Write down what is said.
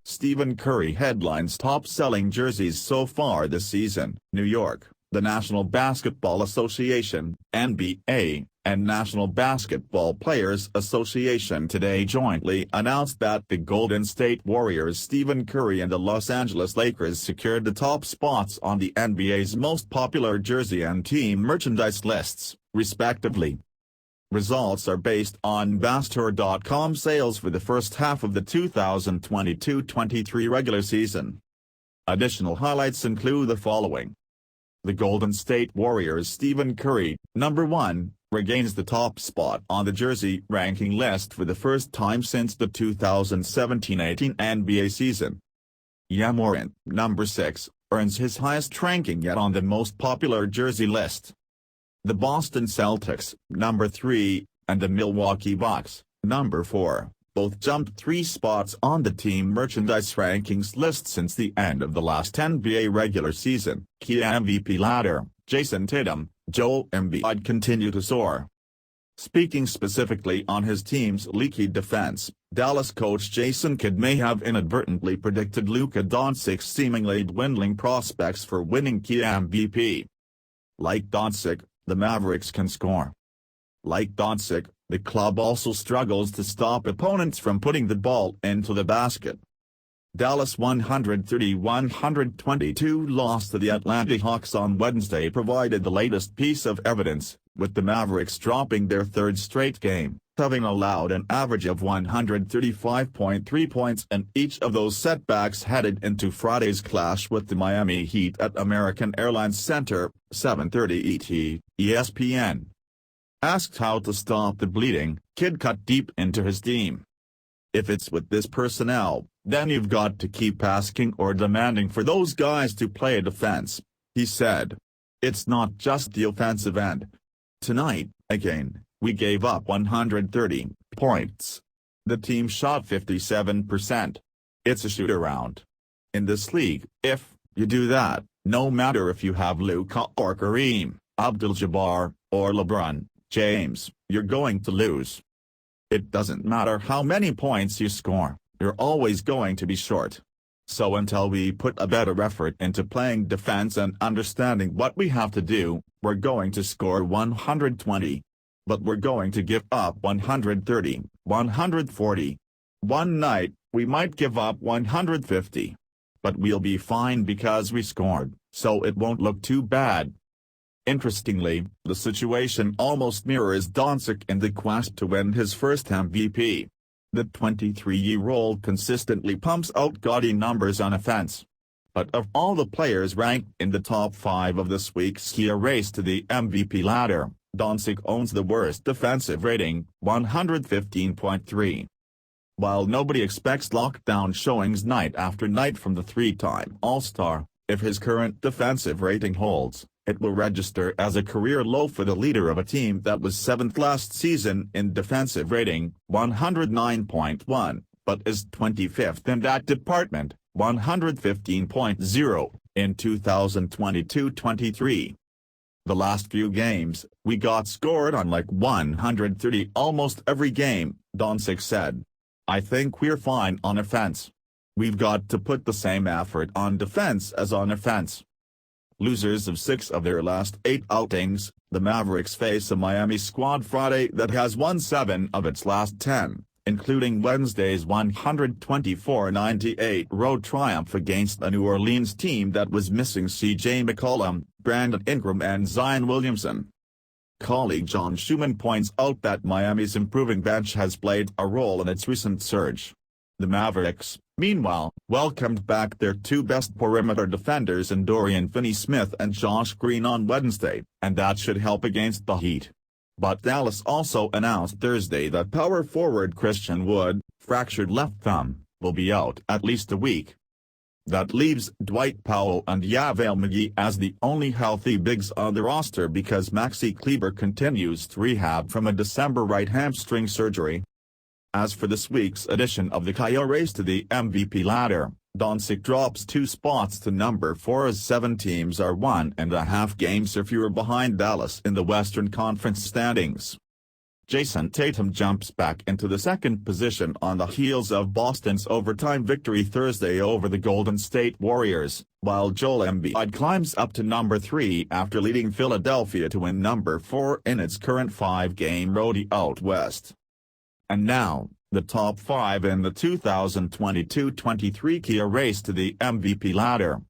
Stephen Curry headlines top-selling jerseys so far this season. New York, the National Basketball Association, NBA, and National Basketball Players Association today jointly announced that the Golden State Warriors' Stephen Curry and the Los Angeles Lakers secured the top spots on the NBA's most popular jersey and team merchandise lists, respectively. Results are based on Bastour.com sales for the first half of the 2022-23 regular season. Additional highlights include the following. The Golden State Warriors' Stephen Curry, number 1, regains the top spot on the jersey ranking list for the first time since the 2017-18 NBA season. Ja Morant, number 6, earns his highest ranking yet on the most popular jersey list. The Boston Celtics, number 3, and the Milwaukee Bucks, number 4, both jumped 3 spots on the team merchandise rankings list since the end of the last NBA regular season. ncaa MVP ladder, Jason Tatum, Joel Embiid continue to soar. Speaking specifically on his team's leaky defense, Dallas coach Jason Kidd may have inadvertently predicted Luka Doncic's seemingly dwindling prospects for winning ncaa MVP. Like Doncic, the Mavericks can score. Like Doncic, the club also struggles to stop opponents from putting the ball into the basket. Dallas' 130-122 loss to the Atlanta Hawks on Wednesday provided the latest piece of evidence, with the Mavericks dropping their third straight game, having allowed an average of 135.3 points in each of those setbacks headed into Friday's clash with the Miami Heat at American Airlines Center, 7:30 ET, ESPN. Asked how to stop the bleeding, Kidd cut deep into his team. If it's with this personnel, then you've got to keep asking or demanding for those guys to play defense, he said. It's not just the offensive end. Tonight, again, we gave up 130 points. The team shot 57%. It's a shoot-around. In this league, if you do that, no matter if you have Luka or Kareem Abdul-Jabbar, or LeBron James, you're going to lose. It doesn't matter how many points you score, you're always going to be short. So until we put a better effort into playing defense and understanding what we have to do, we're going to score 120. But we're going to give up 130, 140. One night, we might give up 150. But we'll be fine because we scored, so it won't look too bad. Interestingly, the situation almost mirrors Doncic in the quest to win his first MVP. The 23-year-old consistently pumps out gaudy numbers on offense. But of all the players ranked in the top 5 of this week's ncaa race to the MVP ladder, Doncic owns the worst defensive rating, 115.3. While nobody expects lockdown showings night after night from the 3-time All-Star, if his current defensive rating holds, it will register as a career low for the leader of a team that was 7th last season in defensive rating, 109.1, but is 25th in that department, 115.0, in 2022-23. The last few games, we got scored on like 130 almost every game, Doncic said. I think we're fine on offense. We've got to put the same effort on defense as on offense. Losers of 6 of their last 8 outings, the Mavericks face a Miami squad Friday that has won 7 of its last 10, including Wednesday's 124-98 road triumph against a New Orleans team that was missing C.J. McCollum, Brandon Ingram and Zion Williamson. Colleague John Schumann points out that Miami's improving bench has played a role in its recent surge. The Mavericks, meanwhile, welcomed back their 2 best perimeter defenders in Dorian Finney-Smith and Josh Green on Wednesday, and that should help against the Heat. But Dallas also announced Thursday that power forward Christian Wood, fractured left thumb, will be out at least a week. That leaves Dwight Powell and JaVale McGee as the only healthy bigs on the roster because Maxi Kleber continues to rehab from a December right hamstring surgery. As for this week's edition of the ncaa race to the MVP ladder, Doncic drops 2 spots to number 4 as 7 teams are 1.5 games or fewer behind Dallas in the Western Conference standings. Jason Tatum jumps back into the second position on the heels of Boston's overtime victory Thursday over the Golden State Warriors, while Joel Embiid climbs up to number 3 after leading Philadelphia to win number 4 in its current 5-game road out west. And now, the top 5 in the 2022-23 Kia race to the MVP ladder.